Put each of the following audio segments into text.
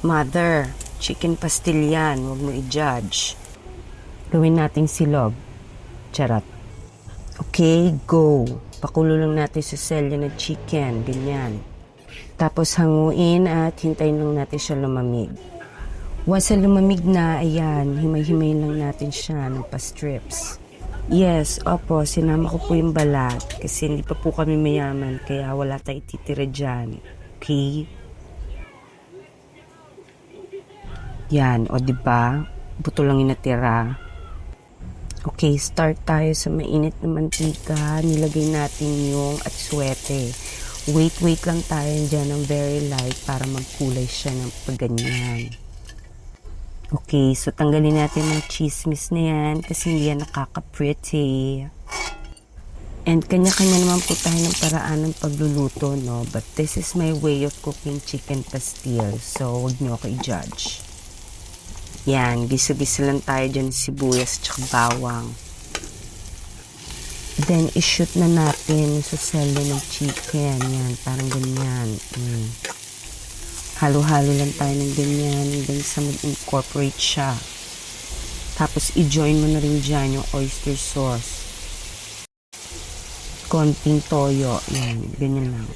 Mother, chicken pastil yan. Huwag mo i-judge. Gawin nating silog. Charot. Okay, go. Pakulo lang natin sa selyo ng chicken. Ganyan. Tapos hanguin at hintayin lang natin siya lumamig. Once na lumamig na, ayan, himay-himay lang natin siya ng pa-strips. Yes, opo, sinama ko po yung balat kasi hindi pa po kami mayaman kaya wala tayong ititira dyan. Okay? Yan, o diba? Buto lang yung natira. Okay, start tayo sa mainit na mantika. Nilagay natin yung atsuete. Wait lang tayo dyan ng very light para magkulay siya ng pagganyan. Okay, so tanggalin natin yung chismis na yan kasi hindi yan nakaka-pretty. And kanya-kanya naman po tayo ng paraan ng pagluluto, no? But this is my way of cooking chicken pastil. So, huwag niyo ako i-judge. Yan, gisa-gisa lang tayo dyan sibuyas at bawang. Then, i-shoot na natin sa selo ng chicken. Yan, parang ganyan. Halo-halo lang tayo ng ganyan hanggang sa mag-incorporate siya. Tapos, i-join mo na rin dyan yung oyster sauce. Konting toyo. Yan, ganyan lang.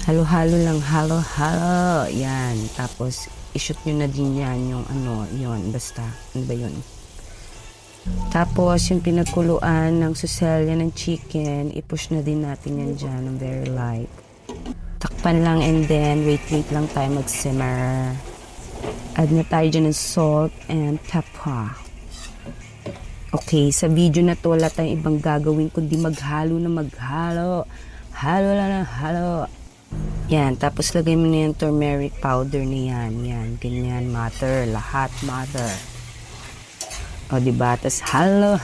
Halo-halo lang, halo-halo. Yan, tapos, i-shoot nyo na din yan yung yun, basta. Ano ba yun? Tapos, yung pinagkuluan ng suselya ng chicken, i-push na din natin yan dyan ng very light. Takpan lang and then wait lang tayo mag-simmer. Add na tayo dyan ng salt and pepper. Okay, sa video na to wala tayong ibang gagawin kundi maghalo na maghalo. Halo lang ng halo. Yan, tapos lagay mo na yung turmeric powder na yan. Yan, ganyan, mother. Lahat, mother. O, diba? Tapos halo.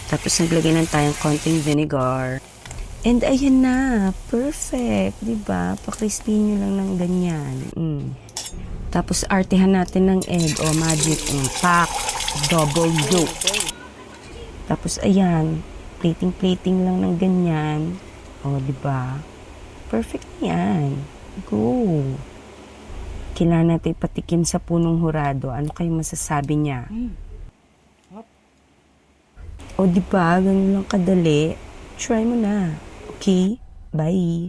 Tapos naglagay lang tayong konting vinegar. And ayan na, perfect, 'di ba? Pa-crispy nyo lang ng ganyan. Tapos artihan natin ng egg o magic pack, double yolk. Tapos ayan, plating lang ng ganyan. O, 'di ba? Perfect 'yan. Go. Kailangan natin patikim sa punong hurado. Ano kayong masasabi niya? O, 'di ba? Ganun lang kadali. Try mo na. Okay? Bye!